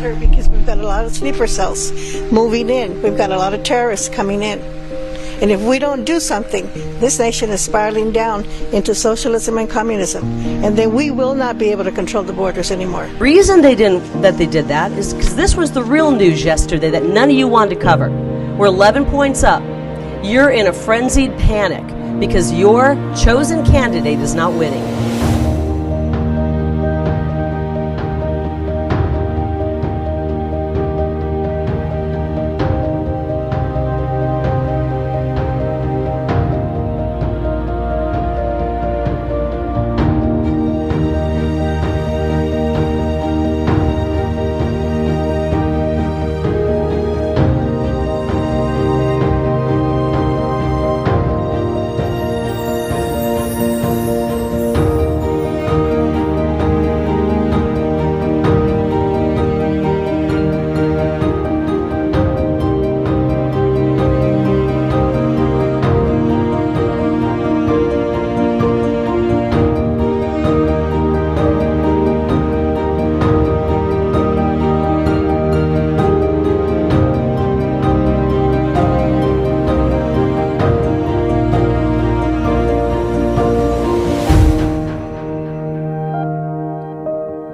matter because we've got a lot of sleeper cells moving in. We've got a lot of terrorists coming in. And if we don't do something, this nation is spiraling down into socialism and communism. And then we will not be able to control the borders anymore. The reason they did that is because this was the real news yesterday that none of you wanted to cover. We're 11 points up. You're in a frenzied panic because your chosen candidate is not winning.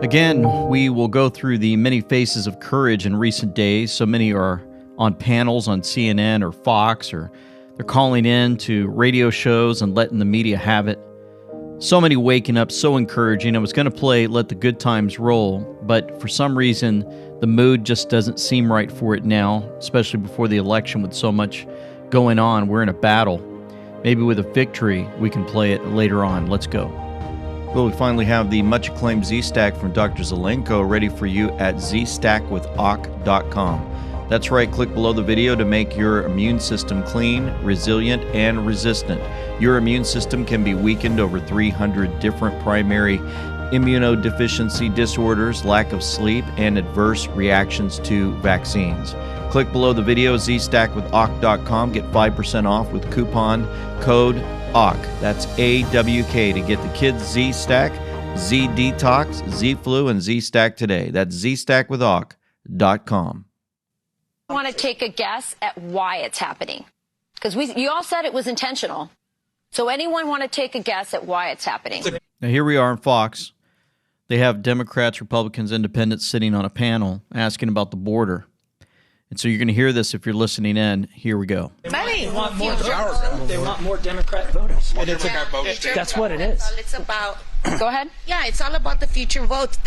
Again, we will go through the many faces of courage in recent days. So many are on panels on CNN or Fox, or they're calling in to radio shows and letting the media have it. So many waking up, so encouraging. I was going to play Let the Good Times Roll, but for some reason, the mood just doesn't seem right for it now, especially before the election with so much going on. We're in a battle. Maybe with a victory, we can play it later on. Let's go. Well, we finally have the much-acclaimed Z-Stack from Dr. Zelenko ready for you at zstackwithok.com. That's right, click below the video to make your immune system clean, resilient, and resistant. Your immune system can be weakened over 300 different primary immunodeficiency disorders, lack of sleep, and adverse reactions to vaccines. Click below the video, zstackwithok.com. Get 5% off with coupon code AWK. That's AWK to get the kids Z-Stack, Z-Detox, Z-Flu, and Z-Stack today. That's zstackwithok.com. I want to take a guess at why it's happening. Because you all said it was intentional. So anyone want to take a guess at why it's happening? Now here we are on Fox. They have Democrats, Republicans, Independents sitting on a panel asking about the border. And so you're going to hear this if you're listening in. Here we go. They want more They want more Democrat voters. That's what it is. It's about. Go ahead. Yeah, it's all about the future votes.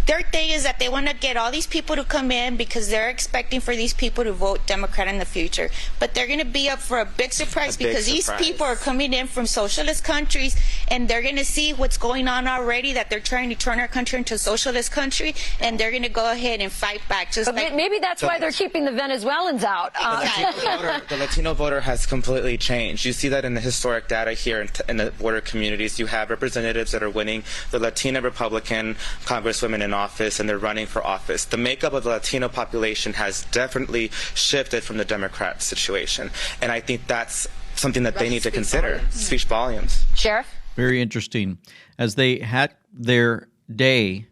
Their thing is that they want to get all these people to come in because they're expecting for these people to vote Democrat in the future. But they're going to be up for a big surprise because these people are coming in from socialist countries and they're going to see what's going on already, that they're trying to turn our country into a socialist country, and they're going to go ahead and fight back. Just like maybe that's why they're keeping the Venezuelans out. The Latino voter has completely changed. You see that in the historic data here in the border communities. You have representatives that are winning, the Latina Republican congresswomen in office, and they're running for office. The makeup of the Latino population has definitely shifted from the Democrat situation, and I think that's something that they need to consider. Speech volumes. Sheriff? Very interesting. As they had their day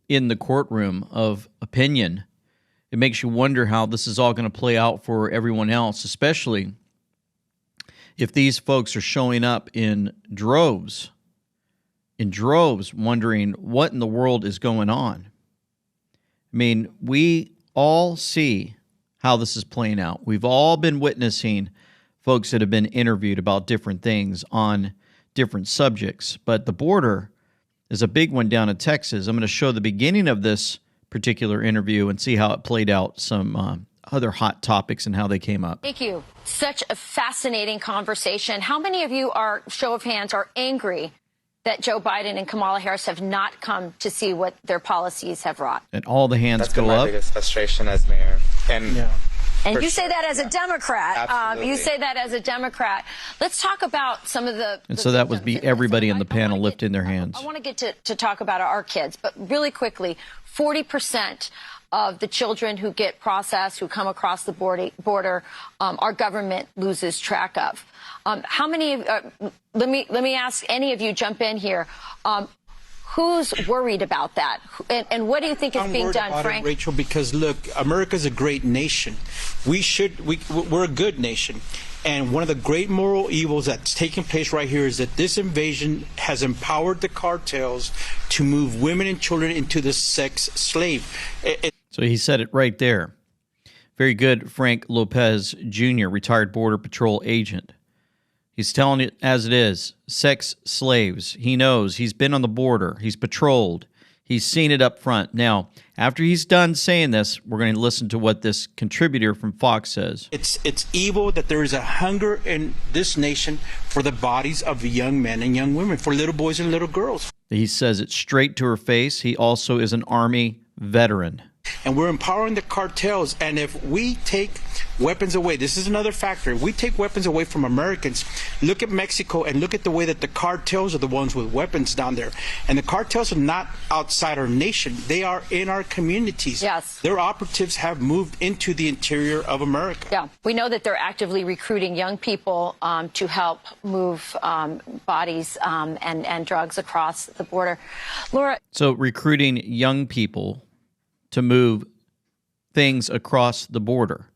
in the courtroom of opinion, it makes you wonder how this is all going to play out for everyone else, especially if these folks are showing up in droves, wondering what in the world is going on. I mean, we all see how this is playing out. We've all been witnessing folks that have been interviewed about different things on different subjects, but the border is a big one down in Texas. I'm going to show the beginning of this particular interview and see how it played out, some other hot topics and how they came up. Thank you. Such a fascinating conversation. How many of you are, show of hands, are angry that Joe Biden and Kamala Harris have not come to see what their policies have wrought? And all the hands That's go been my up. biggest frustration as mayor. And you say that as a Democrat. You say that as a Democrat. Let's talk about some of the... And so that would be everybody on the panel lifting their hands. I want to get to talk about our kids, but really quickly, 40% of the children who get processed, who come across the border, our government loses track of. How many? Let me ask any of you, jump in here. Who's worried about that? And what do you think is being done, Frank? Rachel, because look, America's a great nation. We're a good nation. And one of the great moral evils that's taking place right here is that this invasion has empowered the cartels to move women and children into the sex slave. So he said it right there. Very good, Frank Lopez Jr., retired Border Patrol agent. He's telling it as it is. Sex slaves. He knows. He's been on the border. He's patrolled. He's seen it up front. Now, after he's done saying this, we're going to listen to what this contributor from Fox says. It's evil that there is a hunger in this nation for the bodies of young men and young women, for little boys and little girls. He says it straight to her face. He also is an Army veteran. And we're empowering the cartels. And if we take weapons away, this is another factor. If we take weapons away from Americans, look at Mexico and look at the way that the cartels are the ones with weapons down there. And the cartels are not outside our nation. They are in our communities. Yes. Their operatives have moved into the interior of America. Yeah. We know that they're actively recruiting young people to help move bodies and drugs across the border. Laura. So recruiting young people to move things across the border.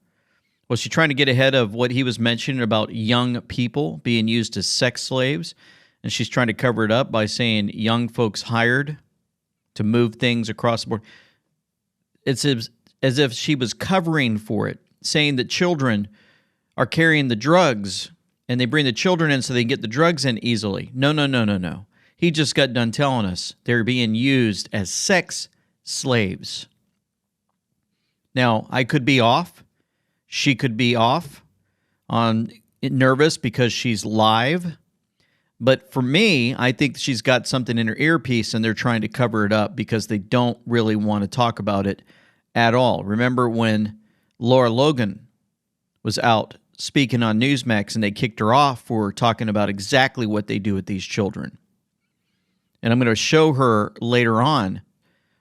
Was she trying to get ahead of what he was mentioning about young people being used as sex slaves? And she's trying to cover it up by saying young folks hired to move things across the border. It's as if she was covering for it, saying that children are carrying the drugs and they bring the children in so they can get the drugs in easily. No. He just got done telling us they're being used as sex slaves. Now, I could be off. She could be off on nervous because she's live. But for me, I think she's got something in her earpiece and they're trying to cover it up because they don't really want to talk about it at all. Remember when Lara Logan was out speaking on Newsmax and they kicked her off for talking about exactly what they do with these children. And I'm going to show her later on.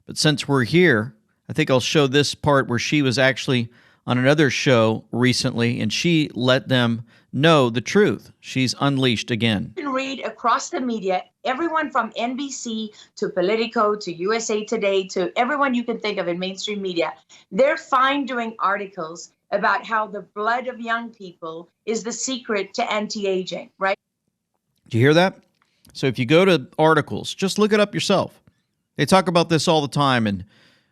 But since we're here, I think I'll show this part where she was actually on another show recently, and she let them know the truth. She's unleashed again. You can read across the media, everyone from NBC to Politico to USA Today to everyone you can think of in mainstream media. They're fine doing articles about how the blood of young people is the secret to anti-aging, right? Do you hear that? So if you go to articles, just look it up yourself. They talk about this all the time, and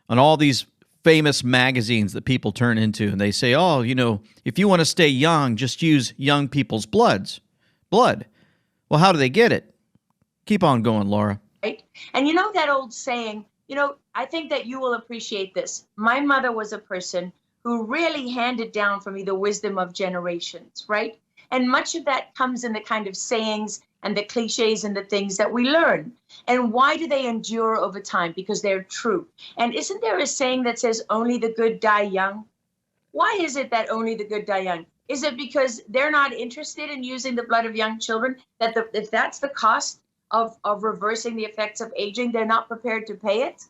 on all these famous magazines that people turn into, and they say, oh, you know, if you want to stay young, just use young people's blood. Well, how do they get it? Keep on going, Laura. Right? And you know that old saying, I think that you will appreciate this. My mother was a person who really handed down for me the wisdom of generations, right? And much of that comes in the kind of sayings and the cliches and the things that we learn. And why do they endure over time? Because they're true. And isn't there a saying that says only the good die young? Why is it that only the good die young? Is it because they're not interested in using the blood of young children? That if that's the cost of reversing the effects of aging, they're not prepared to pay it?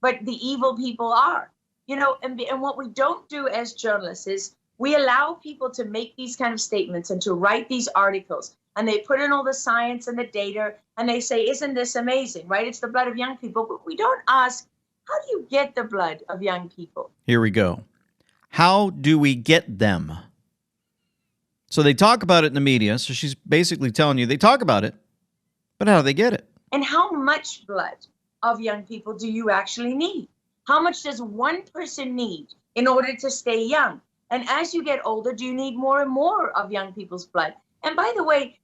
But the evil people are. And what we don't do as journalists is we allow people to make these kind of statements and to write these articles. And they put in all the science and the data, and they say, isn't this amazing, right? It's the blood of young people. But we don't ask, how do you get the blood of young people? Here we go. How do we get them? So they talk about it in the media. So she's basically telling you they talk about it, but how do they get it? And how much blood of young people do you actually need? How much does one person need in order to stay young? And as you get older, do you need more and more of young people's blood? And by the way,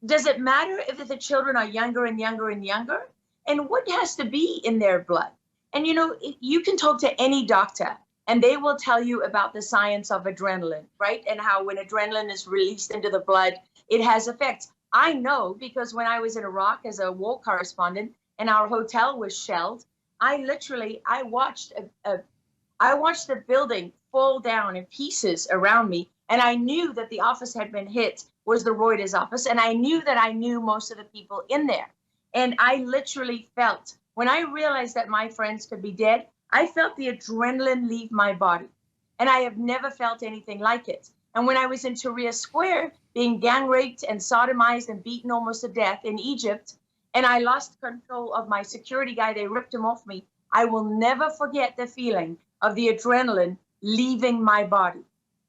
does it matter if the children are younger and younger and younger? And what has to be in their blood? And you can talk to any doctor and they will tell you about the science of adrenaline, right? And how when adrenaline is released into the blood, it has effects. I know because when I was in Iraq as a war correspondent and our hotel was shelled, I watched the building fall down in pieces around me. And I knew that the office had been hit was the Reuters office. And I knew that I knew most of the people in there. And I literally felt, when I realized that my friends could be dead, I felt the adrenaline leave my body. And I have never felt anything like it. And when I was in Tahrir Square, being gang raped and sodomized and beaten almost to death in Egypt, and I lost control of my security guy. They ripped him off me. I will never forget the feeling of the adrenaline leaving my body.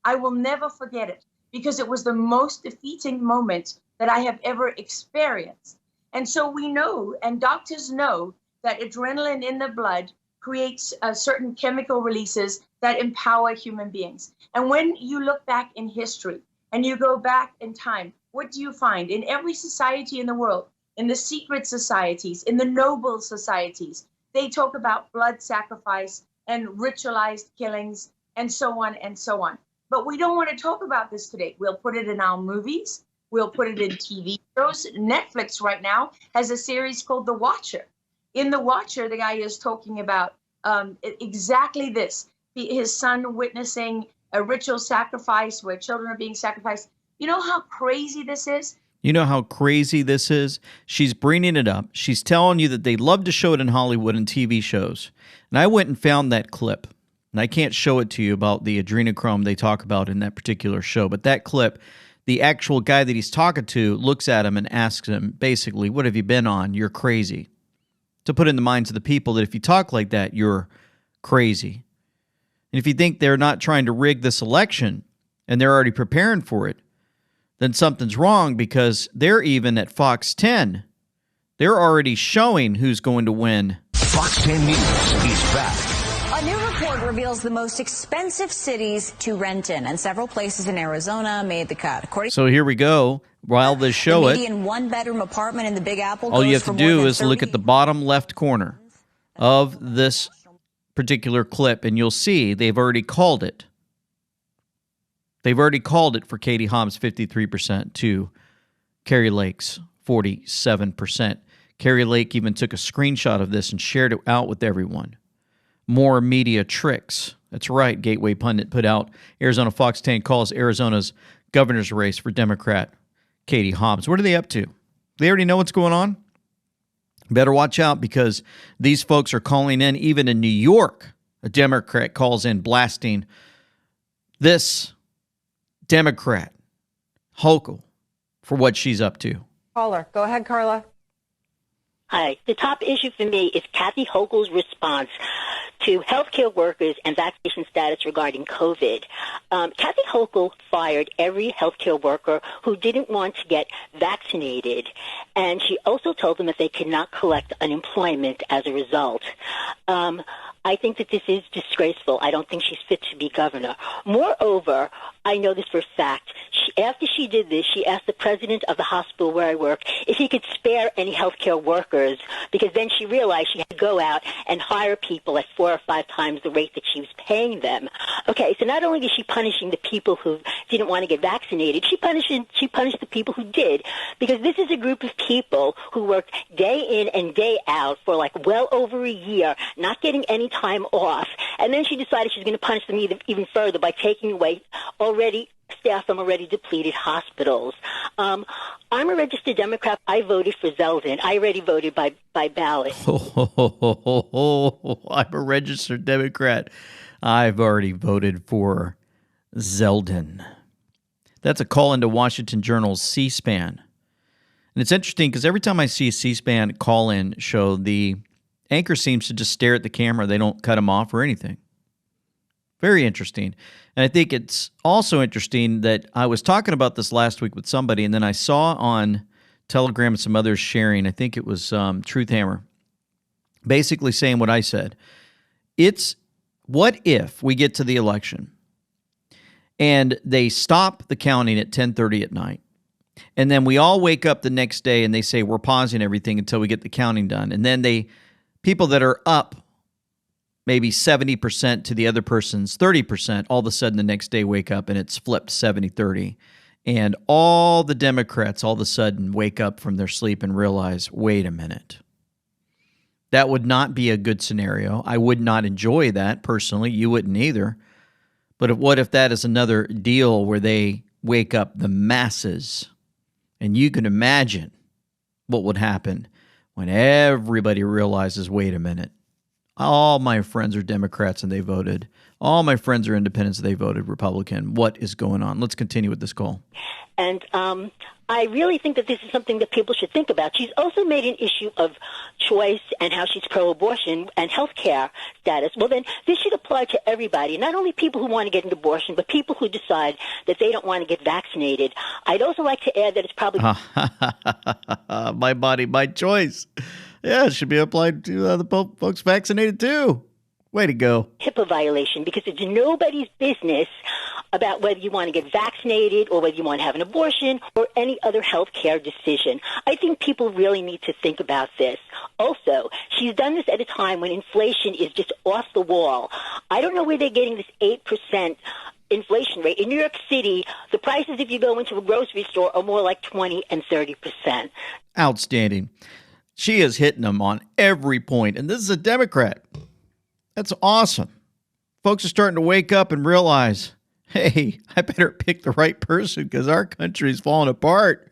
I will never forget it because it was the most defeating moment that I have ever experienced. And so we know, and doctors know, that adrenaline in the blood creates certain chemical releases that empower human beings. And when you look back in history and you go back in time, what do you find? In every society in the world, in the secret societies, in the noble societies, they talk about blood sacrifice and ritualized killings and so on and so on. But we don't want to talk about this today. We'll put it in our movies. We'll put it in TV shows. Netflix right now has a series called The Watcher. In The Watcher, the guy is talking about exactly this. His son witnessing a ritual sacrifice where children are being sacrificed. You know how crazy this is? You know how crazy this is? She's bringing it up. She's telling you that they love to show it in Hollywood and TV shows. And I went and found that clip. And I can't show it to you about the adrenochrome they talk about in that particular show. But that clip, the actual guy that he's talking to looks at him and asks him, basically, what have you been on? You're crazy. To put in the minds of the people that if you talk like that, you're crazy. And if you think they're not trying to rig this election and they're already preparing for it, then something's wrong because they're even at Fox 10. They're already showing who's going to win. Fox 10 News is back. A new report reveals the most expensive cities to rent in, and several places in Arizona made the cut. So here we go. While they show the median one-bedroom apartment in the Big Apple. All you have to do is look at the bottom left corner of this particular clip, and you'll see they've already called it. They've already called it for Katie Hobbs 53% to Kari Lake's 47%. Kari Lake even took a screenshot of this and shared it out with everyone. More media tricks. That's right, Gateway Pundit put out Arizona Fox 10 calls Arizona's governor's race for Democrat Katie Hobbs. What are they up to? They already know what's going on? Better watch out because these folks are calling in, even in New York. A Democrat calls in blasting this Democrat, Hochul, for what she's up to. Caller. Go ahead, Carla. Hi. The top issue for me is Kathy Hochul's response to healthcare workers and vaccination status regarding COVID. Kathy Hochul fired every healthcare worker who didn't want to get vaccinated, and she also told them that they could not collect unemployment as a result. I think that this is disgraceful. I don't think she's fit to be governor. Moreover, I know this for a fact. After she did this, she asked the president of the hospital where I work if he could spare any healthcare workers, because then she realized she had to go out and hire people at 4 or 5 times the rate that she was paying them. Okay, so not only is she punishing the people who didn't want to get vaccinated, she punished the people who did, because this is a group of people who worked day in and day out for like well over a year, not getting any time off, and then she decided she's going to punish them even further by taking away staff from already depleted hospitals. I'm a registered Democrat. I voted for Zeldin. I already voted by ballot. I'm a registered Democrat. I've already voted for Zeldin. That's a call into Washington Journal's C-SPAN. And it's interesting because every time I see a C-SPAN call-in show, the anchor seems to just stare at the camera. They don't cut him off or anything. Very interesting. And I think it's also interesting that I was talking about this last week with somebody, and then I saw on Telegram and some others sharing, I think it was Truth Hammer, basically saying what I said. It's what if we get to the election and they stop the counting at 10:30 at night, and then we all wake up the next day and they say we're pausing everything until we get the counting done, and then people that are up maybe 70% to the other person's 30%, all of a sudden the next day wake up and it's flipped 70-30. And all the Democrats all of a sudden wake up from their sleep and realize, wait a minute. That would not be a good scenario. I would not enjoy that personally. You wouldn't either. But what if that is another deal where they wake up the masses? And you can imagine what would happen when everybody realizes, wait a minute. All my friends are Democrats and they voted. All my friends are independents and they voted Republican. What is going on? Let's continue with this call. And I really think that this is something that people should think about. She's also made an issue of choice and how she's pro-abortion and health care status. Well, then this should apply to everybody, not only people who want to get an abortion, but people who decide that they don't want to get vaccinated. I'd also like to add that it's probably... My body, my choice. Yeah, it should be applied to the folks vaccinated too. Way to go. HIPAA violation, because it's nobody's business about whether you want to get vaccinated or whether you want to have an abortion or any other health care decision. I think people really need to think about this. Also, she's done this at a time when inflation is just off the wall. I don't know where they're getting this 8% inflation rate. In New York City, the prices if you go into a grocery store are more like 20 and 30%. Outstanding. She is hitting them on every point, and this is a Democrat. That's awesome. Folks are starting to wake up and realize, hey, I better pick the right person because our country's falling apart.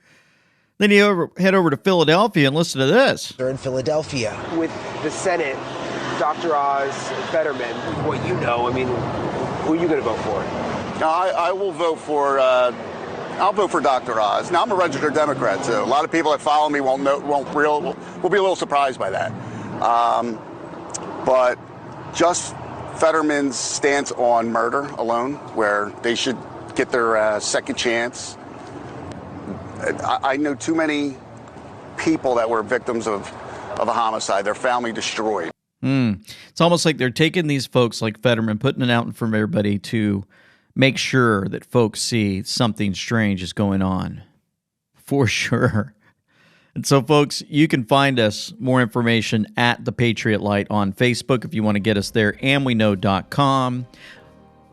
Then you head over to Philadelphia and listen to this. They're in Philadelphia. With the Senate, Dr. Oz, Fetterman, what you know, I mean, who are you going to vote for? I will vote for... I'll vote for Dr. Oz. Now, I'm a registered Democrat, so a lot of people that follow me will be a little surprised by that. But just Fetterman's stance on murder alone, where they should get their second chance. I know too many people that were victims of a homicide, their family destroyed. It's almost like they're taking these folks like Fetterman, putting it out in front of everybody to make sure that folks see something strange is going on. For sure. And so, folks, you can find us more information at The Patriot Light on Facebook if you want to get us there, andweknow.com,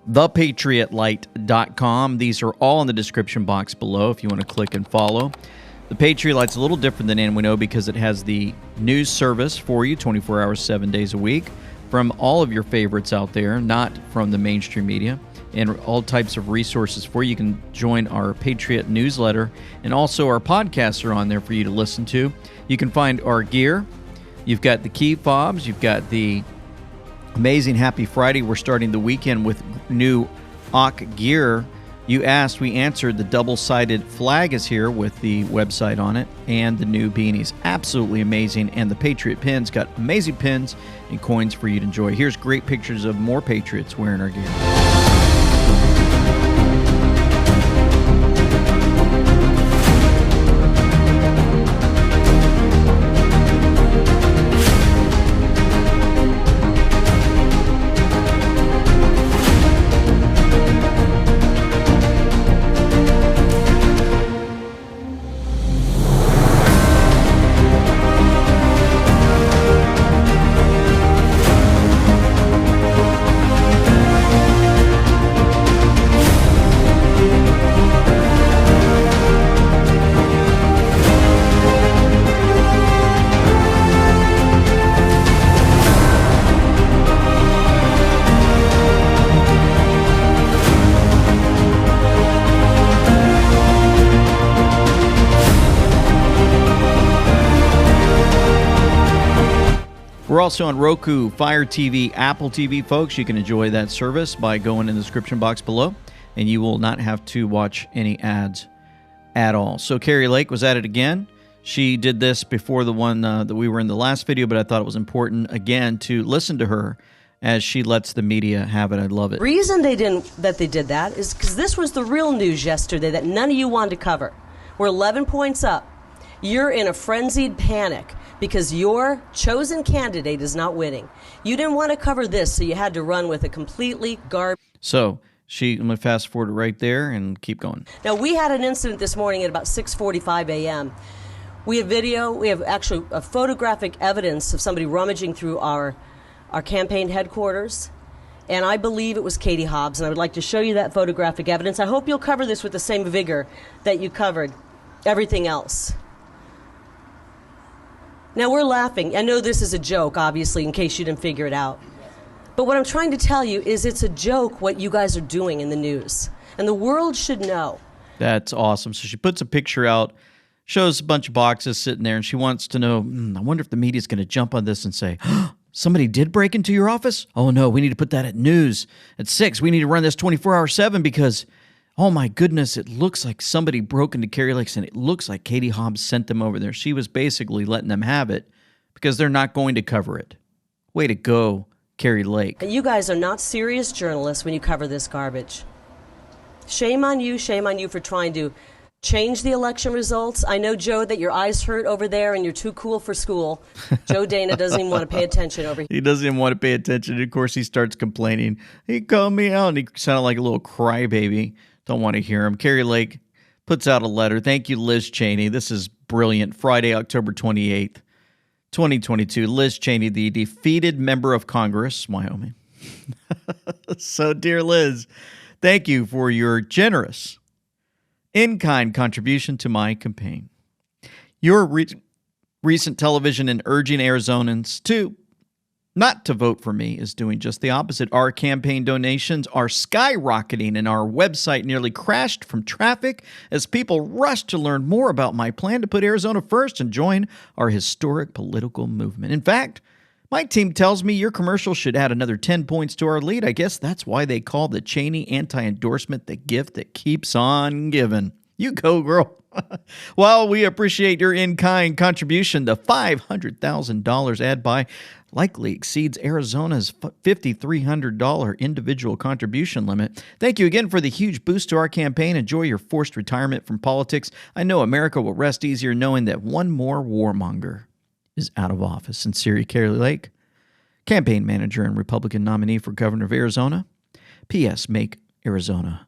thepatriotlight.com. These are all in the description box below if you want to click and follow. The Patriot Light's a little different than And We Know because it has the news service for you 24 hours, 7 days a week from all of your favorites out there, not from the mainstream media, and all types of resources for you. You can join our Patriot newsletter, and also our podcasts are on there for you to listen to. You can find our gear. You've got the key fobs. You've got the amazing Happy Friday. We're starting the weekend with new AUK gear. You asked, we answered. The double-sided flag is here with the website on it, and the new beanies. Absolutely amazing. And the Patriot pins, got amazing pins and coins for you to enjoy. Here's great pictures of more Patriots wearing our gear. We're also on Roku, Fire TV, Apple TV, folks. You can enjoy that service by going in the description box below, and you will not have to watch any ads at all. So Kari Lake was at it again. She did this before the one that we were in the last video, but I thought it was important, again, to listen to her as she lets the media have it. I love it. Reason they did that is because this was the real news yesterday that none of you wanted to cover. We're 11 points up. You're in a frenzied panic because your chosen candidate is not winning. You didn't want to cover this, so you had to run with a completely garbage. So I'm going to fast forward right there and keep going. Now, we had an incident this morning at about 6:45 a.m. We have video. We have actually a photographic evidence of somebody rummaging through our campaign headquarters. And I believe it was Katie Hobbs, and I would like to show you that photographic evidence. I hope you'll cover this with the same vigor that you covered everything else. Now, we're laughing. I know this is a joke, obviously, in case you didn't figure it out. But what I'm trying to tell you is it's a joke what you guys are doing in the news. And the world should know. That's awesome. So she puts a picture out, shows a bunch of boxes sitting there, and she wants to know, I wonder if the media's going to jump on this and say, Somebody did break into your office? Oh no, we need to put that at news. At 6, we need to run this 24/7 because, oh my goodness, it looks like somebody broke into Kari Lake's and it looks like Katie Hobbs sent them over there. She was basically letting them have it because they're not going to cover it. Way to go, Kari Lake. You guys are not serious journalists when you cover this garbage. Shame on you for trying to change the election results. I know, Joe, that your eyes hurt over there and you're too cool for school. Joe Dana doesn't even want to pay attention over here. He doesn't even want to pay attention. Of course, he starts complaining. He called me out, and he sounded like a little crybaby. Don't want to hear him. Kari Lake puts out a letter. Thank you, Liz Cheney. This is brilliant. Friday, October 28th, 2022. Liz Cheney, the defeated member of Congress, Wyoming. So, dear Liz, thank you for your generous in-kind contribution to my campaign. Your recent television and urging Arizonans not to vote for me is doing just the opposite. Our campaign donations are skyrocketing and our website nearly crashed from traffic as people rushed to learn more about my plan to put Arizona first and join our historic political movement. In fact, my team tells me your commercial should add another 10 points to our lead. I guess that's why they call the Cheney anti-endorsement the gift that keeps on giving. You go, girl. Well, we appreciate your in-kind contribution. The $500,000 ad buy likely exceeds Arizona's $5,300 individual contribution limit. Thank you again for the huge boost to our campaign. Enjoy your forced retirement from politics. I know America will rest easier knowing that one more warmonger is out of office. Sincerely, Kari Lake, campaign manager and Republican nominee for governor of Arizona. P.S. Make Arizona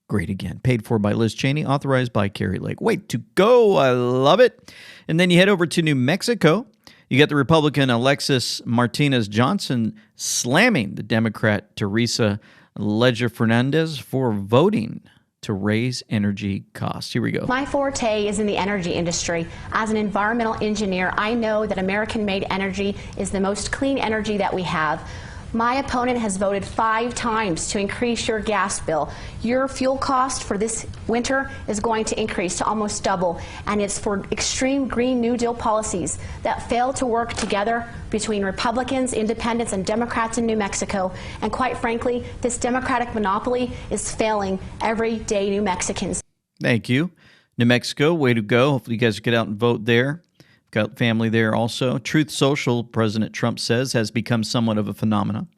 great again. Paid for by Liz Cheney, authorized by Kari Lake. Way to go. I love it. And then you head over to New Mexico. You get the Republican Alexis Martinez Johnson slamming the Democrat Teresa Leger Fernandez for voting to raise energy costs. Here we go. My forte is in the energy industry. As an environmental engineer, I know that American-made energy is the most clean energy that we have. My opponent has voted 5 times to increase your gas bill. Your fuel cost for this winter is going to increase to almost double, and it's for extreme Green New Deal policies that fail to work together between Republicans, Independents, and Democrats in New Mexico. And quite frankly, this Democratic monopoly is failing everyday New Mexicans. Thank you. New Mexico, way to go. Hopefully you guys get out and vote there. Got family there also. Truth Social, President Trump says, has become somewhat of a phenomenon.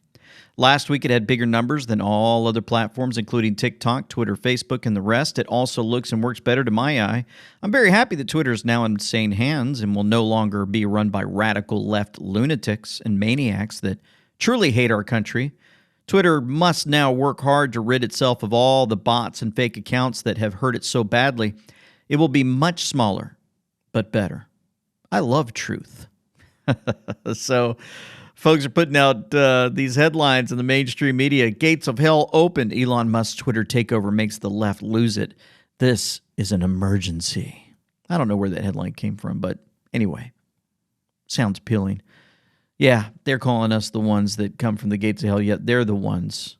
Last week, it had bigger numbers than all other platforms, including TikTok, Twitter, Facebook, and the rest. It also looks and works better to my eye. I'm very happy that Twitter is now in sane hands and will no longer be run by radical left lunatics and maniacs that truly hate our country. Twitter must now work hard to rid itself of all the bots and fake accounts that have hurt it so badly. It will be much smaller, but better. I love truth. So folks are putting out these headlines in the mainstream media. Gates of hell open. Elon Musk's Twitter takeover makes the left lose it. This is an emergency. I don't know where that headline came from, but anyway, sounds appealing. Yeah, they're calling us the ones that come from the gates of hell, yet they're the ones.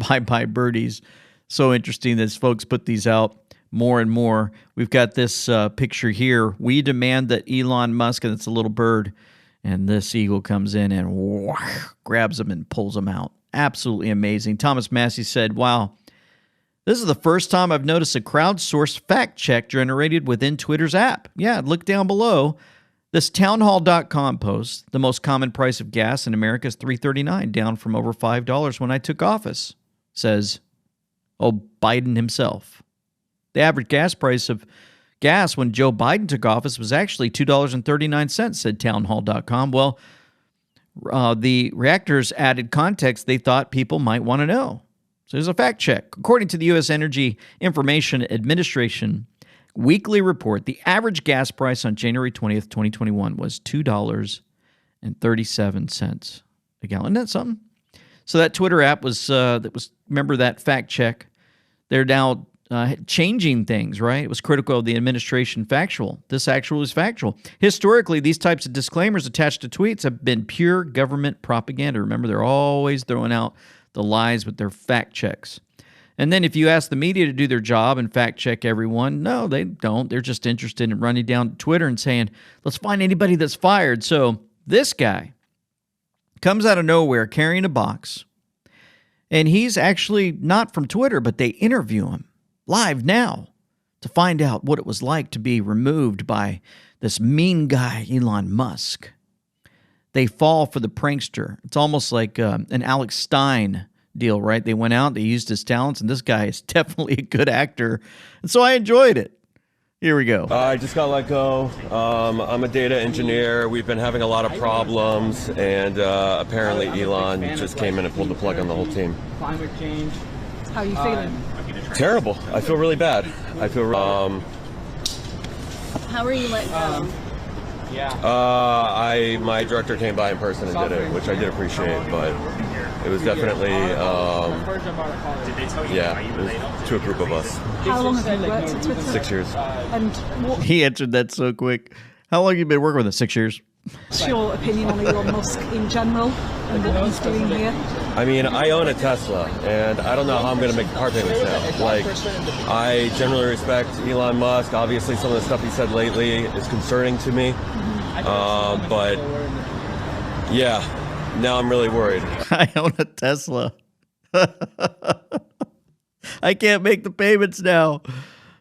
Bye-bye birdies. So interesting that folks put these out. More and more. We've got this picture here. We demand that Elon Musk, and it's a little bird, and this eagle comes in and grabs him and pulls him out. Absolutely amazing. Thomas Massey said, wow, this is the first time I've noticed a crowdsourced fact check generated within Twitter's app. Yeah, look down below. This townhall.com post, the most common price of gas in America is $3.39, down from over $5 when I took office, says, Biden himself. The average gas price of gas when Joe Biden took office was actually $2.39, said townhall.com. Well, the reactors added context they thought people might want to know. So there's a fact check. According to the U.S. Energy Information Administration weekly report, the average gas price on January 20th, 2021 was $2.37 a gallon. Isn't that something? So that Twitter app was, remember that fact check? They're now changing things, right? It was critical of the administration factual. This actual is factual. Historically, these types of disclaimers attached to tweets have been pure government propaganda. Remember, they're always throwing out the lies with their fact checks. And then if you ask the media to do their job and fact check everyone, no, they don't. They're just interested in running down Twitter and saying, let's find anybody that's fired. So this guy, comes out of nowhere carrying a box. And he's actually not from Twitter, but they interview him live now to find out what it was like to be removed by this mean guy, Elon Musk. They fall for the prankster. It's almost like an Alex Stein deal, right? They went out, they used his talents, and this guy is definitely a good actor. And so I enjoyed it. Here we go. I just got let go. I'm a data engineer. We've been having a lot of problems, and apparently Elon just came in and pulled the plug on the whole team. Climate change. How are you feeling? Terrible. I feel really bad. I feel. How are you let go? My director came by in person and did it, which I did appreciate, but it was definitely, it was to a group of us. How long have you worked at Twitter? 6 years. And what? He answered that so quick. How long have you been working with us? 6 years? What's your opinion on Elon Musk in general and what he's doing here? I mean, I own a Tesla, and I don't know how I'm going to make the car payments now. Like, I generally respect Elon Musk. Obviously, some of the stuff he said lately is concerning to me. But, yeah, now I'm really worried. I own a Tesla. I can't make the payments now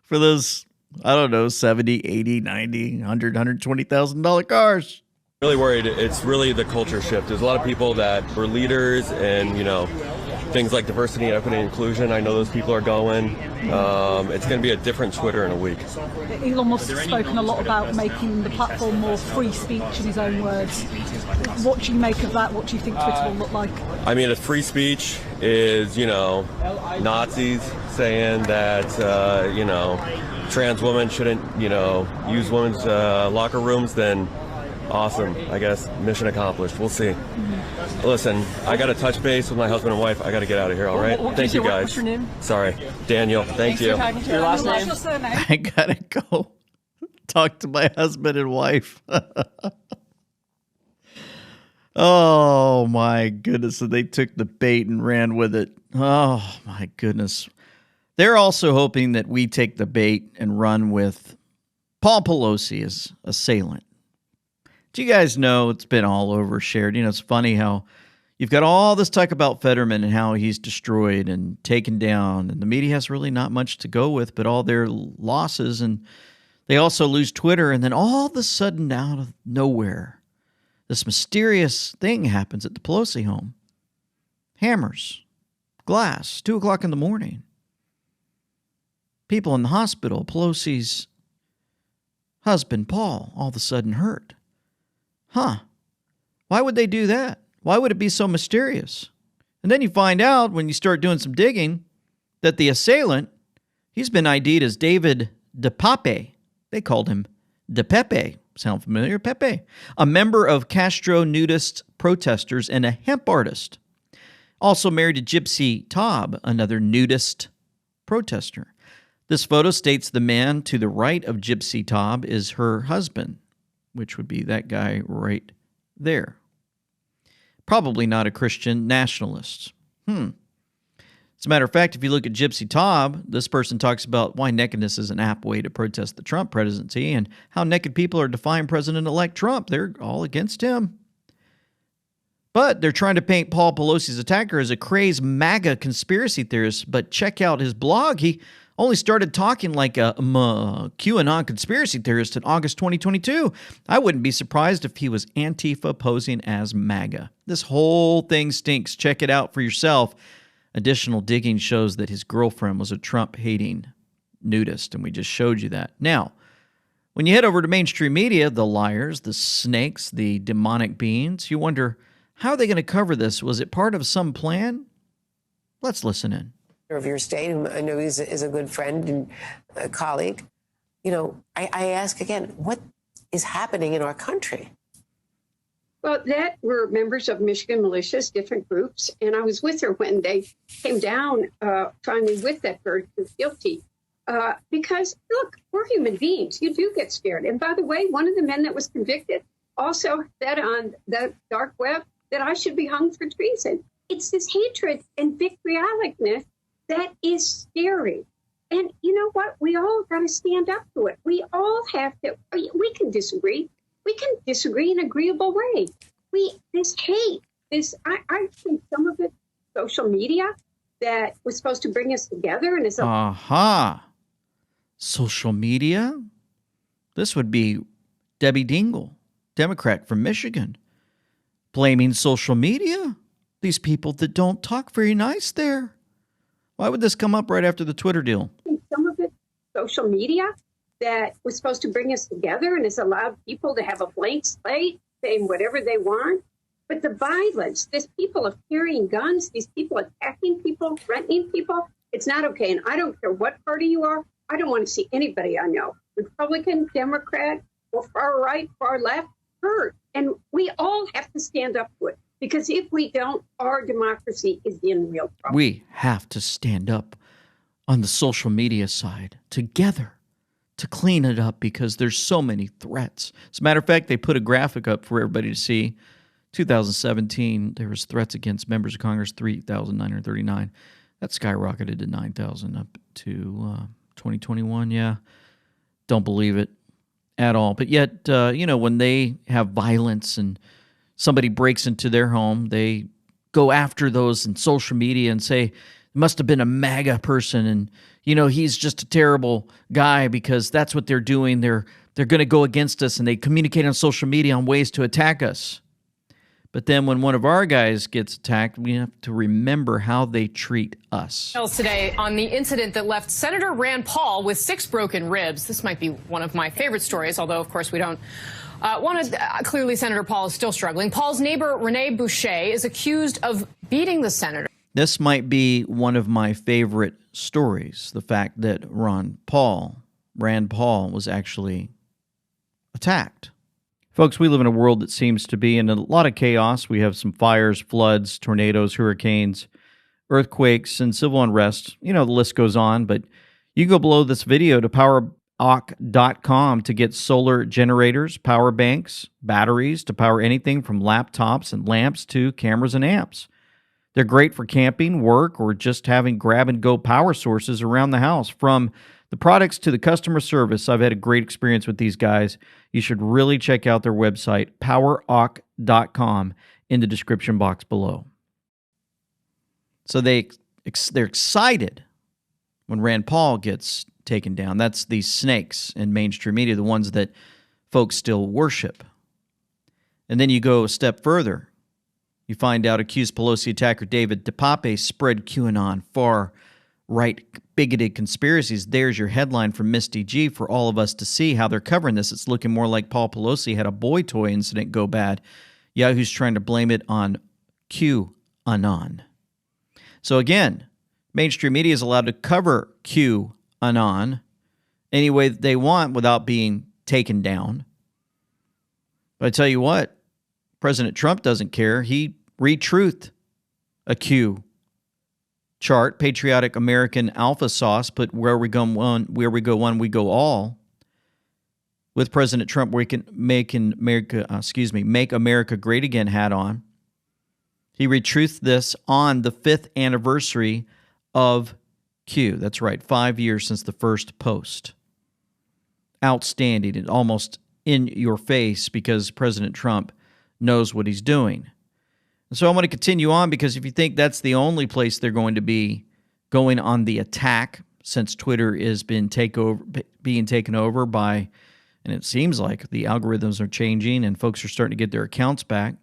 for those, I don't know, 70, 80, 90, 100, $120,000 cars. Really worried. It's really the culture shift. There's a lot of people that were leaders and, you know, things like diversity, equity, and inclusion. I know those people are going. It's going to be a different Twitter in a week. Elon Musk has spoken a lot about making the platform more free speech, in his own words. What do you make of that? What do you think Twitter will look like? I mean, if free speech is, you know, Nazis saying that, you know, trans women shouldn't, you know, use women's locker rooms, then awesome. I guess mission accomplished. We'll see. Listen, I got to touch base with my husband and wife. I got to get out of here, all right? Thank you, guys. What's your name? Sorry. Daniel. Thank you. Your last name? I got to go talk to my husband and wife. Oh, my goodness. So they took the bait and ran with it. Oh, my goodness. They're also hoping that we take the bait and run with Paul Pelosi as assailant. Do you guys know it's been all over shared? You know, it's funny how you've got all this talk about Fetterman and how he's destroyed and taken down, and the media has really not much to go with but all their losses, and they also lose Twitter, and then all of a sudden, out of nowhere, this mysterious thing happens at the Pelosi home. Hammers, glass, 2 o'clock in the morning. People in the hospital, Pelosi's husband, Paul, all of a sudden hurt. Huh. Why would they do that? Why would it be so mysterious? And then you find out when you start doing some digging that the assailant, he's been ID'd as David DePape. They called him DePepe. Sound familiar? Pepe. A member of Castro nudist protesters and a hemp artist. Also married to Gypsy Taub, another nudist protester. This photo states the man to the right of Gypsy Taub is her husband, which would be that guy right there. Probably not a Christian nationalist. As a matter of fact, if you look at Gypsy Taub, this person talks about why nakedness is an apt way to protest the Trump presidency and how naked people are defying President-elect Trump. They're all against him. But they're trying to paint Paul Pelosi's attacker as a crazed MAGA conspiracy theorist. But check out his blog. He only started talking like a QAnon conspiracy theorist in August 2022. I wouldn't be surprised if he was Antifa posing as MAGA. This whole thing stinks. Check it out for yourself. Additional digging shows that his girlfriend was a Trump-hating nudist, and we just showed you that. Now, when you head over to mainstream media, the liars, the snakes, the demonic beings, you wonder, how are they going to cover this? Was it part of some plan? Let's listen in. Of your state, whom I know is a good friend and a colleague, you know, I ask again, what is happening in our country? Well, that were members of Michigan militias, different groups, and I was with her when they came down finally with that verdict of guilty. Because, look, we're human beings. You do get scared. And by the way, one of the men that was convicted also said on the dark web that I should be hung for treason. It's this hatred and vitriolicness that is scary. And you know what? We all got to stand up to it. We all have to. We can disagree. We can disagree in an agreeable way. This hate I think some of it, social media, that was supposed to bring us together, and it's Aha. Social media? This would be Debbie Dingell, Democrat from Michigan, blaming social media. These people that don't talk very nice there. Why would this come up right after the Twitter deal? I think some of it, social media, that was supposed to bring us together, and it's allowed people to have a blank slate, saying whatever they want. But the violence, these people are carrying guns, these people attacking people, threatening people, it's not okay. And I don't care what party you are. I don't want to see anybody I know, Republican, Democrat, or far right, far left, hurt. And we all have to stand up to it, because if we don't, our democracy is in real trouble. We have to stand up on the social media side together to clean it up, because there's so many threats. As a matter of fact, they put a graphic up for everybody to see. 2017, there was threats against members of Congress, 3,939. That skyrocketed to 9,000 up to 2021. Yeah, don't believe it at all. But yet, when they have violence and somebody breaks into their home, they go after those in social media and say, it must have been a MAGA person, and he's just a terrible guy, because that's what they're doing. They're going to go against us, and they communicate on social media on ways to attack us. But then when one of our guys gets attacked, we have to remember how they treat us. Today on the incident that left Senator Rand Paul with 6 broken ribs. This might be one of my favorite stories, although, of course, we don't want to. Clearly, Senator Paul is still struggling. Paul's neighbor, Renee Boucher, is accused of beating the senator. This might be one of my favorite stories, the fact that Rand Paul was actually attacked. Folks, we live in a world that seems to be in a lot of chaos. We have some fires, floods, tornadoes, hurricanes, earthquakes, and civil unrest. The list goes on, but you go below this video to powerock.com to get solar generators, power banks, batteries to power anything from laptops and lamps to cameras and amps. They're great for camping, work, or just having grab-and-go power sources around the house. From the products to the customer service, I've had a great experience with these guys. You should really check out their website, powerock.com, in the description box below. So they're excited when Rand Paul gets taken down. That's these snakes in mainstream media, the ones that folks still worship. And then you go a step further. You find out accused Pelosi attacker David DePape spread QAnon, far-right bigoted conspiracies. There's your headline from Misty G for all of us to see how they're covering this. It's looking more like Paul Pelosi had a boy toy incident go bad. Yahoo's trying to blame it on QAnon. So again, mainstream media is allowed to cover QAnon any way that they want without being taken down. But I tell you what, President Trump doesn't care. He retruthed a Q chart, patriotic American alpha sauce, put where we go one, we go all. With President Trump, we can make America great again hat on. He retruthed this on the 5th anniversary of Q. That's right, 5 years since the first post. Outstanding and almost in your face, because President Trump knows what he's doing. And so I'm going to continue on, because if you think that's the only place they're going to be going on the attack, since Twitter is being taken over by, and it seems like the algorithms are changing and folks are starting to get their accounts back,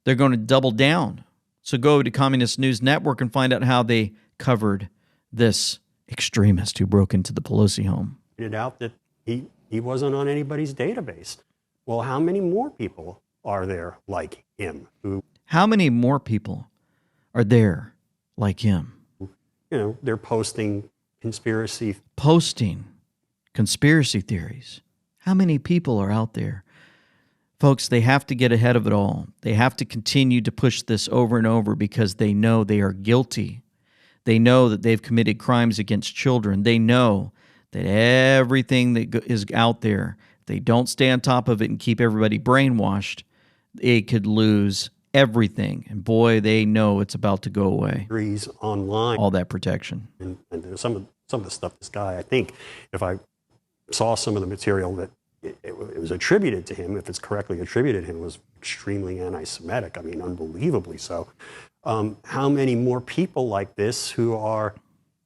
they're going to double down. So go to Communist News Network and find out how they covered this extremist who broke into the Pelosi home. Pointed out that he wasn't on anybody's database. Well, how many more people are there like him? How many more people are there like him? They're posting conspiracy theories. How many people are out there? Folks, they have to get ahead of it all. They have to continue to push this over and over, because they know they are guilty. They know that they've committed crimes against children. They know that everything that is out there, if they don't stay on top of it and keep everybody brainwashed, they could lose everything. And boy, they know it's about to go away. Online. All that protection. And some of the stuff this guy, I think, if I saw some of the material that it was attributed to him, if it's correctly attributed to him, was extremely anti-Semitic. I mean, unbelievably so. How many more people like this who are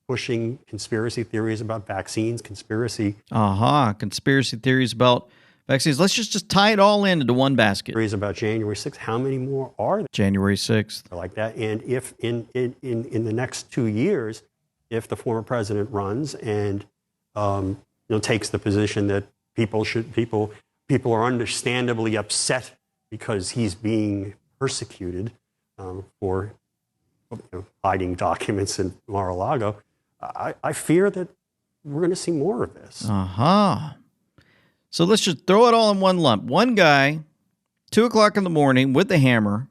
pushing conspiracy theories about vaccines, conspiracy theories about vaccines. Let's just tie it all into one basket. Theories about January 6th. How many more are there? January 6th. Like that. And if in the next 2 years, if the former president runs and takes the position that people are understandably upset because he's being persecuted for hiding documents in Mar-a-Lago, I fear that we're going to see more of this. So let's just throw it all in one lump. One guy, 2 o'clock in the morning with a hammer,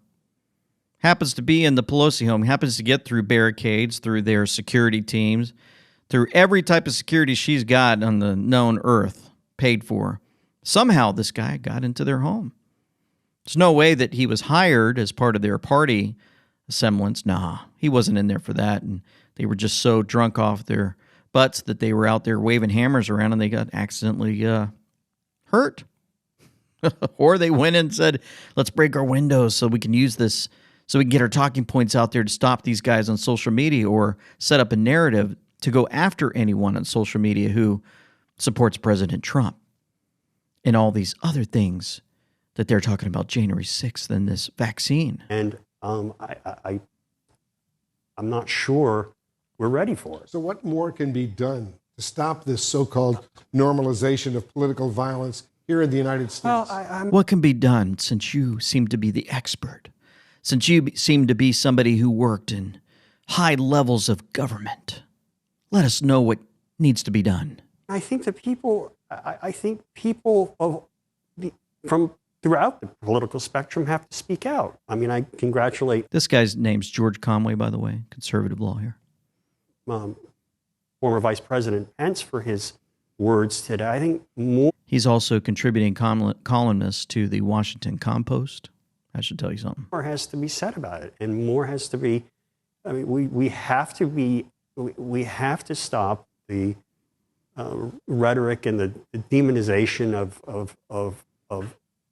happens to be in the Pelosi home, happens to get through barricades, through their security teams, through every type of security she's got on the known earth, paid for. Somehow this guy got into their home. There's no way that he was hired as part of their party semblance. Nah, he wasn't in there for that. And they were just so drunk off their butts that they were out there waving hammers around and they got accidentally hurt. Or they went and said, let's break our windows so we can use this, so we can get our talking points out there to stop these guys on social media, or set up a narrative to go after anyone on social media who supports President Trump and all these other things that they're talking about January 6th and this vaccine. And I'm not sure we're ready for it. So what more can be done to stop this so-called normalization of political violence here in the United States? What can be done, since you seem to be the expert, since you seem to be somebody who worked in high levels of government? Let us know what needs to be done. I think that people from throughout the political spectrum have to speak out. I mean, I congratulate... This guy's name's George Conway, by the way, conservative lawyer. Former Vice President Pence for his words today. I think more... He's also contributing columnist to the Washington Compost. I should tell you something. More has to be said about it, and more has to be... I mean, we have to stop the rhetoric and the demonization of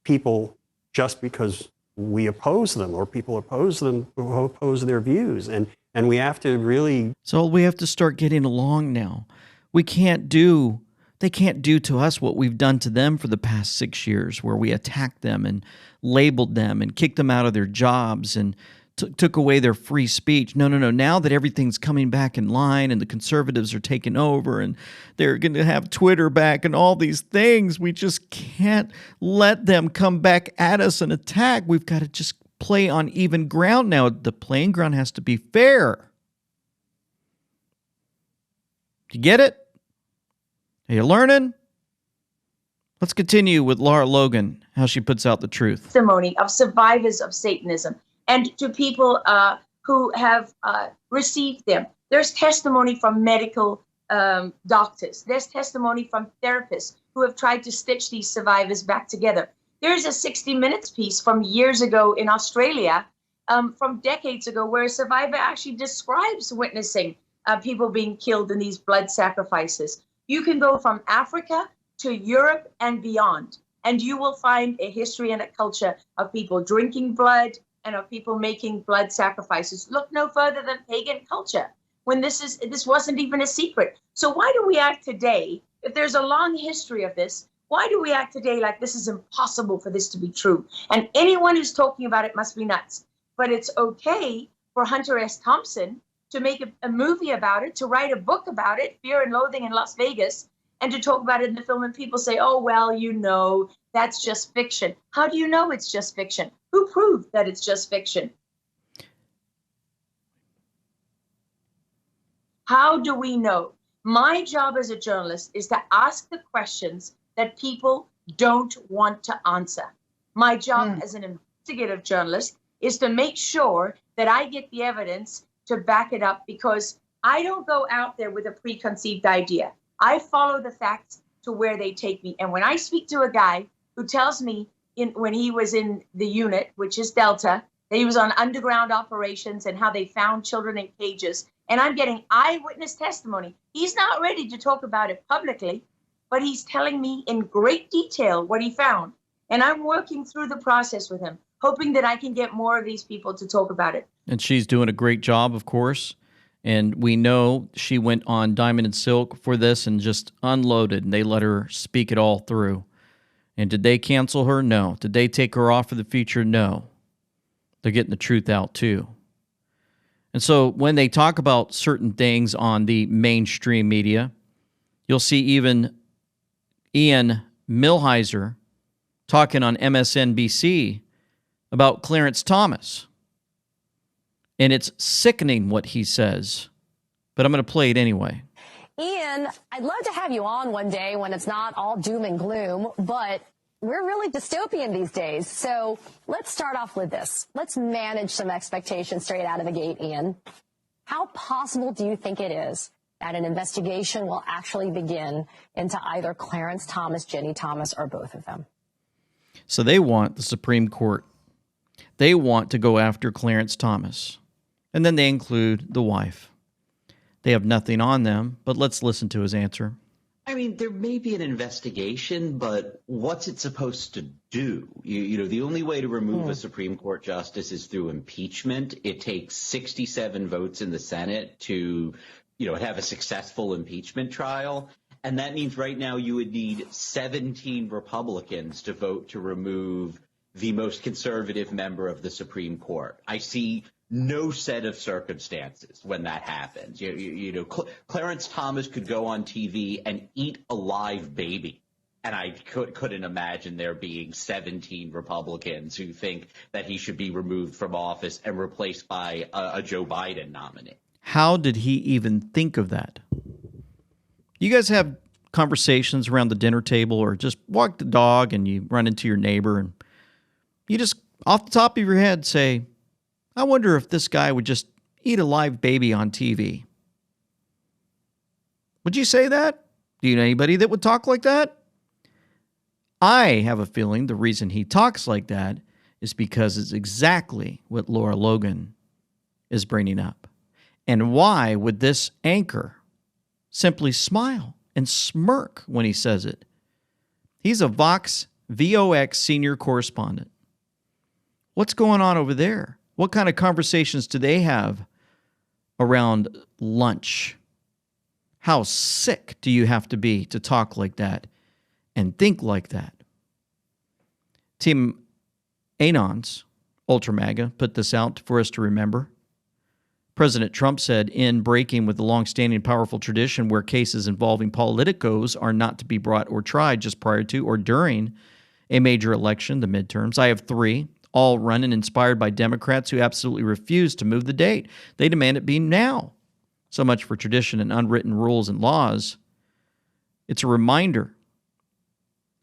people just because we oppose them, or people oppose them who oppose their views. And we have to really... So we have to start getting along now. They can't do to us what we've done to them for the past 6 years, where we attacked them and labeled them and kicked them out of their jobs and took away their free speech. No. Now that everything's coming back in line and the conservatives are taking over and they're going to have Twitter back and all these things, we just can't let them come back at us and attack. We've got to just play on even ground now. The playing ground has to be fair. You get it? Are you learning? Let's continue with Lara Logan, how she puts out the truth. Testimony of survivors of Satanism, and to people who have received them. There's testimony from medical doctors. There's testimony from therapists who have tried to stitch these survivors back together. There's a 60 Minutes piece from years ago in Australia, from decades ago, where a survivor actually describes witnessing people being killed in these blood sacrifices. You can go from Africa to Europe and beyond, and you will find a history and a culture of people drinking blood and of people making blood sacrifices. Look no further than pagan culture, when this wasn't even a secret. So why do we act today, if there's a long history of this, why do we act today like this is impossible for this to be true? And anyone who's talking about it must be nuts. But it's okay for Hunter S. Thompson to make a movie about it, to write a book about it, Fear and Loathing in Las Vegas, and to talk about it in the film, and people say, oh, well, that's just fiction. How do you know it's just fiction? Who proved that it's just fiction? How do we know? My job as a journalist is to ask the questions that people don't want to answer. My job as an investigative journalist is to make sure that I get the evidence to back it up, because I don't go out there with a preconceived idea. I follow the facts to where they take me. And when I speak to a guy who tells me when he was in the unit, which is Delta, that he was on underground operations and how they found children in cages, and I'm getting eyewitness testimony, he's not ready to talk about it publicly. but he's telling me in great detail what he found. And I'm working through the process with him, hoping that I can get more of these people to talk about it. And she's doing a great job, of course. And we know she went on Diamond and Silk for this and just unloaded, and they let her speak it all through. And did they cancel her? No. Did they take her off for the future? No. They're getting the truth out too. And so when they talk about certain things on the mainstream media, you'll see even Ian Millhiser talking on MSNBC about Clarence Thomas. And it's sickening what he says, but I'm going to play it anyway. Ian, I'd love to have you on one day when it's not all doom and gloom, but we're really dystopian these days. So let's start off with this. Let's manage some expectations straight out of the gate, Ian. How possible do you think it is that an investigation will actually begin into either Clarence Thomas, Ginny Thomas, or both of them? So they want the Supreme Court. They want to go after Clarence Thomas. And then they include the wife. They have nothing on them, but let's listen to his answer. I mean, there may be an investigation, but what's it supposed to do? You know, the only way to remove a Supreme Court justice is through impeachment. It takes 67 votes in the Senate to, have a successful impeachment trial. And that means right now you would need 17 Republicans to vote to remove the most conservative member of the Supreme Court. I see no set of circumstances when that happens. Clarence Thomas could go on TV and eat a live baby. And I couldn't imagine there being 17 Republicans who think that he should be removed from office and replaced by a Joe Biden nominee. How did he even think of that? You guys have conversations around the dinner table or just walk the dog and you run into your neighbor and you just, off the top of your head, say, I wonder if this guy would just eat a live baby on TV. Would you say that? Do you know anybody that would talk like that? I have a feeling the reason he talks like that is because it's exactly what Lara Logan is bringing up. And why would this anchor simply smile and smirk when he says it? He's a VOX senior correspondent. What's going on over there? What kind of conversations do they have around lunch? How sick do you have to be to talk like that and think like that? Team Anons, Ultra MAGA, put this out for us to remember. President Trump said, in breaking with the long-standing powerful tradition where cases involving politicos are not to be brought or tried just prior to or during a major election, the midterms. I have 3, all run and inspired by Democrats who absolutely refuse to move the date. They demand it be now. So much for tradition and unwritten rules and laws. It's a reminder.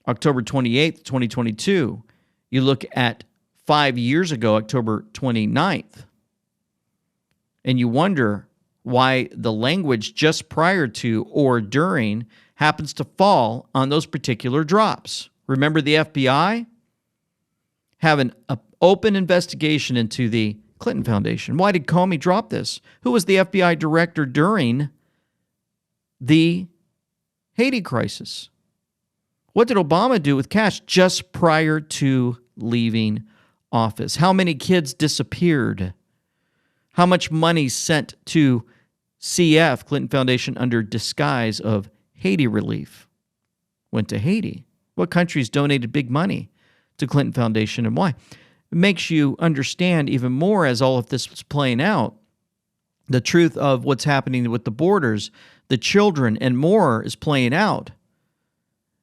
October 28th, 2022, you look at 5 years ago, October 29th, and you wonder why the language just prior to or during happens to fall on those particular drops. Remember the FBI? Have an open investigation into the Clinton Foundation. Why did Comey drop this? Who was the FBI director during the Haiti crisis? What did Obama do with cash just prior to leaving office? How many kids disappeared? How much money sent to CF, Clinton Foundation, under disguise of Haiti relief went to Haiti? What countries donated big money to Clinton Foundation and why? It makes you understand even more as all of this was playing out, the truth of what's happening with the borders, the children, and more is playing out.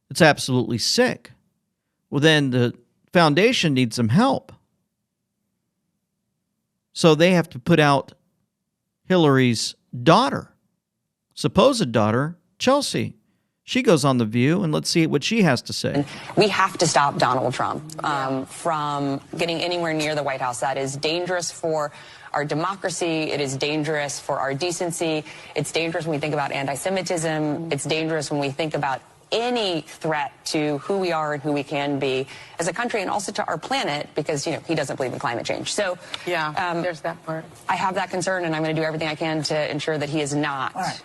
It's absolutely sick. Well, then the foundation needs some help. So they have to put out Hillary's daughter, supposed daughter, Chelsea. She goes on The View, and let's see what she has to say. We have to stop Donald Trump from getting anywhere near the White House. That is dangerous for our democracy. It is dangerous for our decency. It's dangerous when we think about anti-Semitism. It's dangerous when we think about any threat to who we are and who we can be as a country and also to our planet because, he doesn't believe in climate change. So there's that part. I have that concern, and I'm going to do everything I can to ensure that he is not. All right.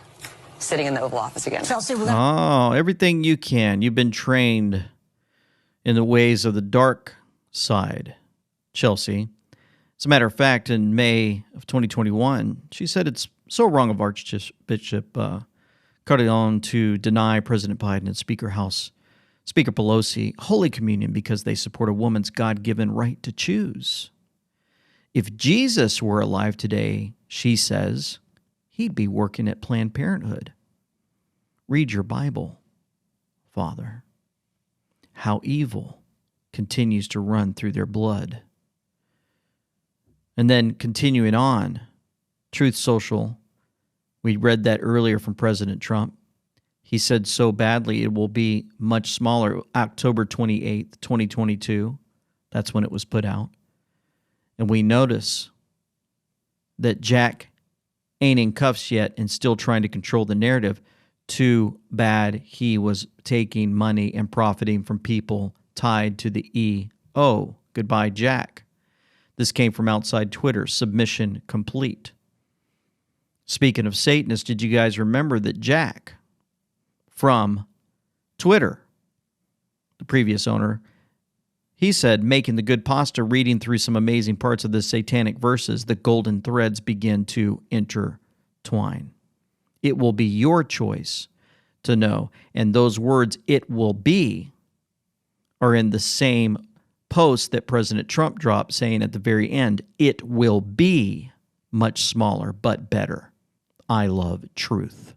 sitting in the Oval Office again. Oh, everything you can. You've been trained in the ways of the dark side, Chelsea. As a matter of fact, in May of 2021, she said it's so wrong of Archbishop Kari to deny President Biden and Speaker Pelosi Holy Communion because they support a woman's God-given right to choose. If Jesus were alive today, she says, he'd be working at Planned Parenthood. Read your Bible, Father. How evil continues to run through their blood. And then continuing on, Truth Social, we read that earlier from President Trump. He said so badly it will be much smaller. October 28th, 2022, that's when it was put out. And we notice that Jack ain't in cuffs yet and still trying to control the narrative. Too bad he was taking money and profiting from people tied to the EO. Goodbye, Jack. This came from outside Twitter. Submission complete. Speaking of Satanists, did you guys remember that Jack from Twitter, the previous owner, he said, making the good pasta, reading through some amazing parts of the satanic verses, the golden threads begin to intertwine. It will be your choice to know. And those words, it will be, are in the same post that President Trump dropped, saying at the very end, it will be much smaller, but better. I love truth.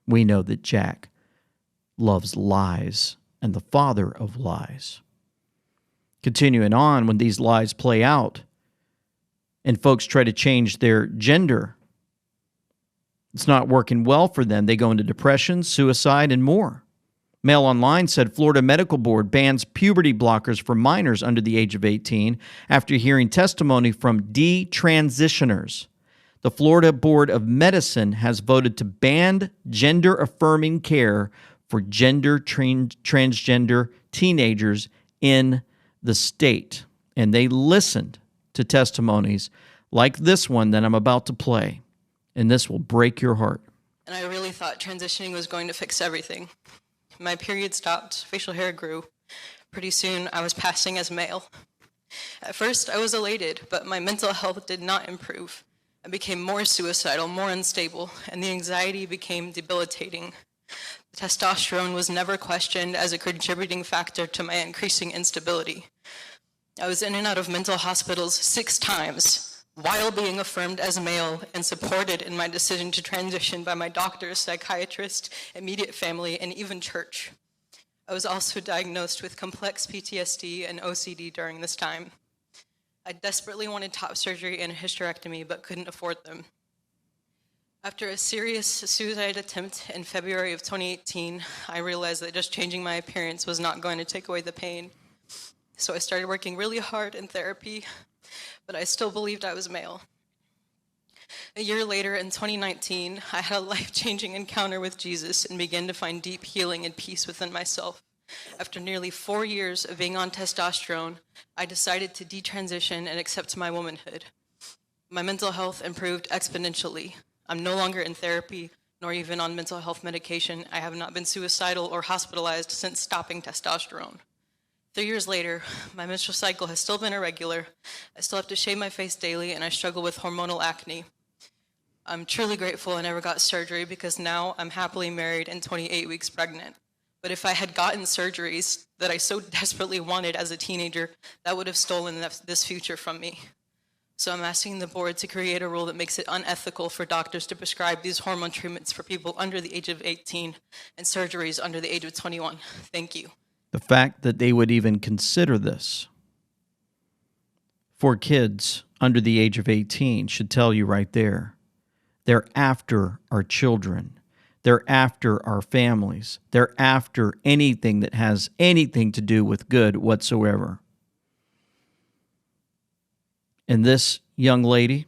We know that Jack loves lies and the father of lies. Continuing on, when these lies play out and folks try to change their gender, it's not working well for them. They go into depression, suicide, and more. Mail Online said Florida Medical Board bans puberty blockers for minors under the age of 18 after hearing testimony from detransitioners. The Florida Board of Medicine has voted to ban gender-affirming care for transgender teenagers in the state. And they listened to testimonies like this one that I'm about to play. And this will break your heart. And I really thought transitioning was going to fix everything. My period stopped, facial hair grew. Pretty soon, I was passing as male. At first, I was elated, but my mental health did not improve. I became more suicidal, more unstable, and the anxiety became debilitating. The testosterone was never questioned as a contributing factor to my increasing instability. I was in and out of mental hospitals 6 times while being affirmed as male and supported in my decision to transition by my doctor, psychiatrist, immediate family, and even church. I was also diagnosed with complex PTSD and OCD during this time. I desperately wanted top surgery and a hysterectomy, but couldn't afford them. After a serious suicide attempt in February of 2018, I realized that just changing my appearance was not going to take away the pain. So I started working really hard in therapy, but I still believed I was male. A year later, in 2019, I had a life-changing encounter with Jesus and began to find deep healing and peace within myself. After nearly 4 years of being on testosterone, I decided to detransition and accept my womanhood. My mental health improved exponentially. I'm no longer in therapy, nor even on mental health medication. I have not been suicidal or hospitalized since stopping testosterone. 3 years later, my menstrual cycle has still been irregular. I still have to shave my face daily, and I struggle with hormonal acne. I'm truly grateful I never got surgery because now I'm happily married and 28 weeks pregnant. But if I had gotten surgeries that I so desperately wanted as a teenager, that would have stolen this future from me. So I'm asking the board to create a rule that makes it unethical for doctors to prescribe these hormone treatments for people under the age of 18 and surgeries under the age of 21. Thank you. The fact that they would even consider this for kids under the age of 18 should tell you right there. They're after our children. They're after our families. They're after anything that has anything to do with good whatsoever. And this young lady,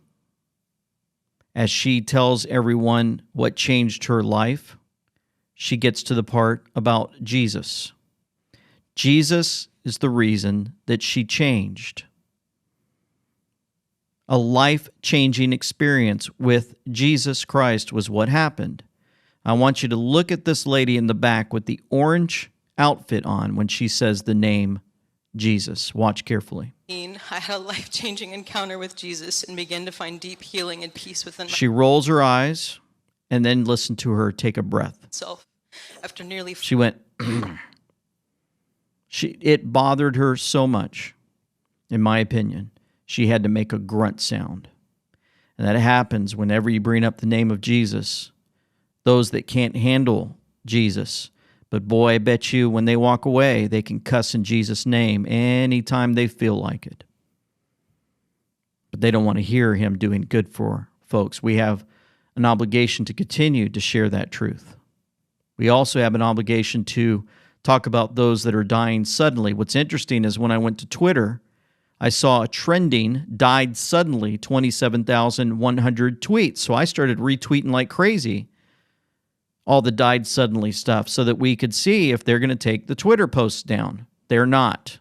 as she tells everyone what changed her life, she gets to the part about Jesus. Jesus is the reason that she changed. A life-changing experience with Jesus Christ was what happened. I want you to look at this lady in the back with the orange outfit on when she says the name Jesus. Watch carefully. I had a life-changing encounter with Jesus and began to find deep healing and peace within She rolls her eyes and then listen to her take a breath. myself. After nearly She went, it bothered her so much, in my opinion, she had to make a grunt sound. And that happens whenever you bring up the name of Jesus. Those that can't handle Jesus. But boy, I bet you when they walk away, they can cuss in Jesus' name anytime they feel like it. But they don't want to hear him doing good for folks. We have an obligation to continue to share that truth. We also have an obligation to talk about those that are dying suddenly. What's interesting is when I went to Twitter, I saw a trending died suddenly 27,100 tweets. So I started retweeting like crazy all the died suddenly stuff so that we could see if they're going to take the Twitter posts down. They're not.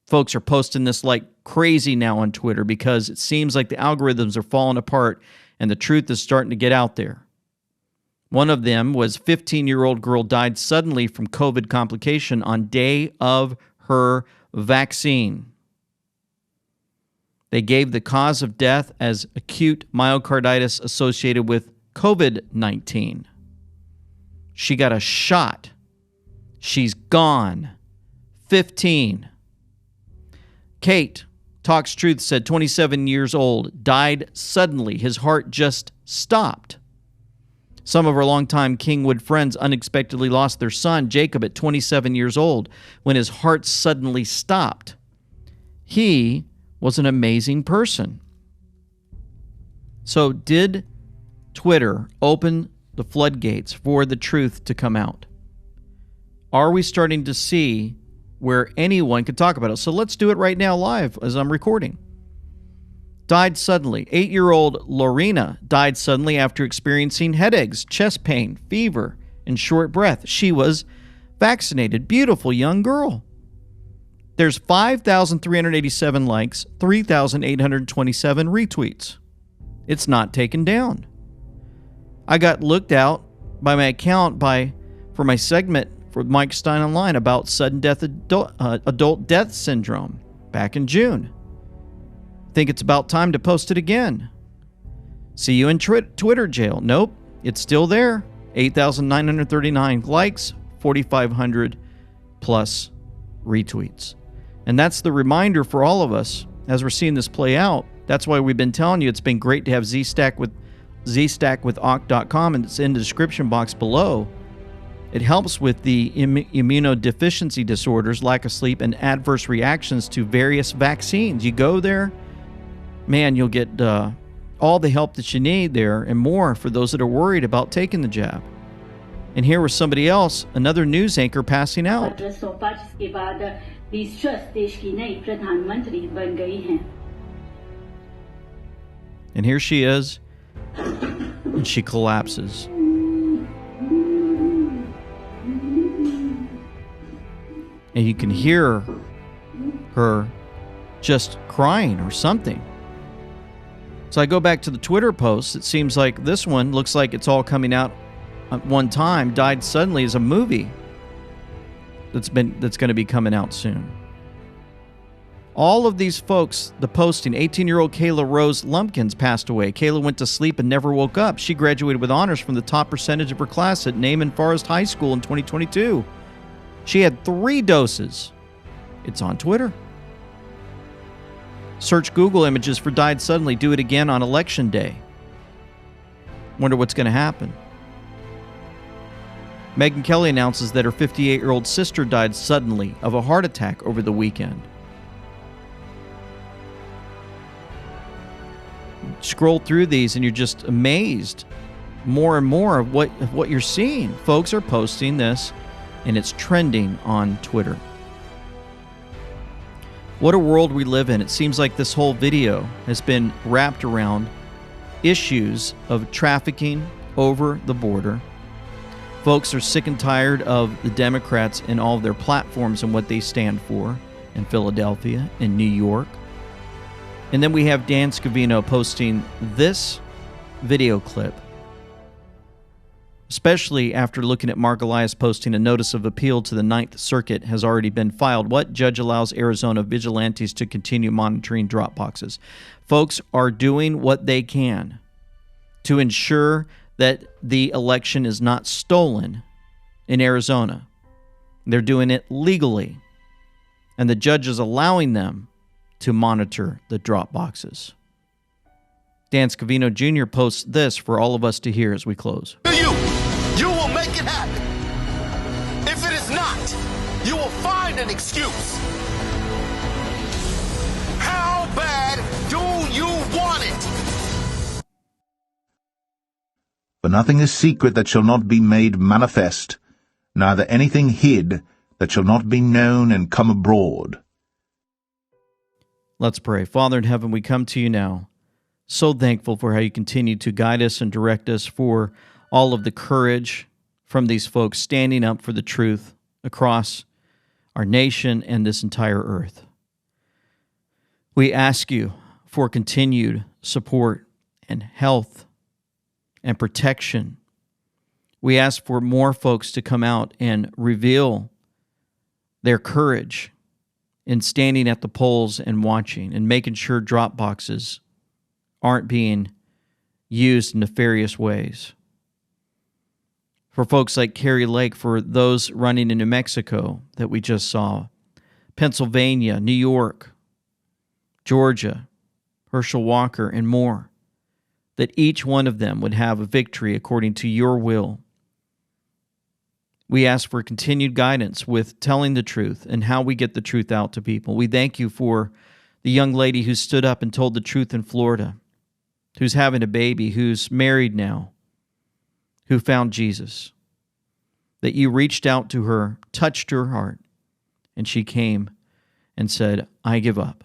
Folks are posting this like crazy now on Twitter because it seems like the algorithms are falling apart and the truth is starting to get out there. One of them was 15-year-old girl died suddenly from COVID complication on day of her vaccine. They gave the cause of death as acute myocarditis associated with COVID-19. She got a shot. She's gone. 15. Kate Talks Truth said 27 years old, died suddenly. His heart just stopped. Some of our longtime Kingwood friends unexpectedly lost their son, Jacob, at 27 years old when his heart suddenly stopped. He was an amazing person. So did Twitter open the floodgates for the truth to come out? Are we starting to see where anyone could talk about it? So let's do it right now live as I'm recording. Died suddenly. 8-year-old Lorena died suddenly after experiencing headaches, chest pain, fever, and short breath. She was vaccinated. Beautiful young girl. There's 5,387 likes, 3,827 retweets. It's not taken down. I got looked out by my account for my segment for Mike Stein Online about sudden death adult death syndrome back in June. Think it's about time to post it again. See you in Twitter jail. Nope, it's still there. 8,939 likes, 4,500 plus retweets. And that's the reminder for all of us as we're seeing this play out. That's why we've been telling you it's been great to have ZStackWithOct.com, and it's in the description box below. It helps with the immunodeficiency disorders, lack of sleep, and adverse reactions to various vaccines. You go there, man, you'll get all the help that you need there and more for those that are worried about taking the jab. And here was somebody else, another news anchor, passing out. And here she is, and she collapses. And you can hear her just crying or something. So I go back to the Twitter posts. It seems like this one looks like it's all coming out at one time. Died suddenly is a movie that's going to be coming out soon. All of these folks, the posting, 18-year-old Kayla Rose Lumpkins passed away. Kayla went to sleep and never woke up. She graduated with honors from the top percentage of her class at Naaman Forest High School in 2022. She had 3 doses. It's on Twitter. Search Google images for died suddenly. Do it again on election day. Wonder what's going to happen. Megyn Kelly announces that her 58-year-old sister died suddenly of a heart attack over the weekend. Scroll through these and you're just amazed more and more of what you're seeing. Folks are posting this and it's trending on Twitter. What a world we live in. It seems like this whole video has been wrapped around issues of trafficking over the border. Folks are sick and tired of the Democrats and all of their platforms and what they stand for in Philadelphia, in New York. And then we have Dan Scavino posting this video clip especially after looking at Mark Elias posting a notice of appeal to the Ninth Circuit has already been filed. What judge allows Arizona vigilantes to continue monitoring drop boxes? Folks are doing what they can to ensure that the election is not stolen in Arizona. They're doing it legally, and the judge is allowing them to monitor the drop boxes. Dan Scavino Jr. posts this for all of us to hear as we close. You will make it happen. If it is not, you will find an excuse. How bad do you want it? For nothing is secret that shall not be made manifest, neither anything hid that shall not be known and come abroad. Let's pray. Father in heaven, we come to you now, so thankful for how you continue to guide us and direct us, for all of the courage from these folks standing up for the truth across our nation and this entire earth. We ask you for continued support and health and protection. We ask for more folks to come out and reveal their courage in standing at the polls and watching and making sure drop boxes aren't being used in nefarious ways. For folks like Kari Lake, for those running in New Mexico that we just saw, Pennsylvania, New York, Georgia, Herschel Walker, and more, that each one of them would have a victory according to your will. We ask for continued guidance with telling the truth and how we get the truth out to people. We thank you for the young lady who stood up and told the truth in Florida, who's having a baby, who's married now, who found Jesus, that you reached out to her, touched her heart, and she came and said, I give up.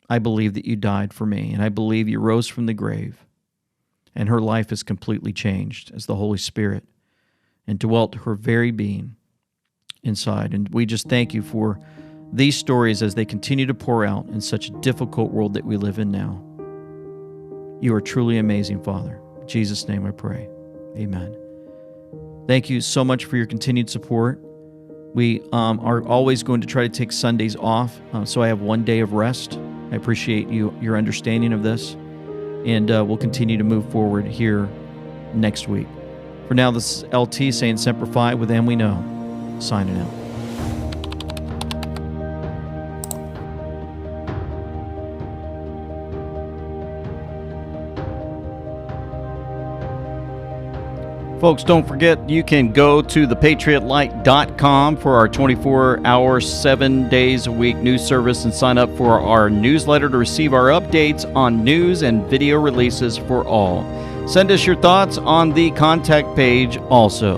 I believe that you died for me, and I believe you rose from the grave. And her life is completely changed as the Holy Spirit and dwelt her very being inside. And we just thank you for these stories as they continue to pour out in such a difficult world that we live in now. You are truly amazing, Father. In Jesus' name I pray. Amen. Thank you so much for your continued support. We are always going to try to take Sundays off, so I have one day of rest. I appreciate your understanding of this, and we'll continue to move forward here next week. For now, this is LT saying Semper Fi with Them We Know, signing out. Folks, don't forget, you can go to thepatriotlight.com for our 24-hour, 7 days a week news service and sign up for our newsletter to receive our updates on news and video releases for all. Send us your thoughts on the contact page also.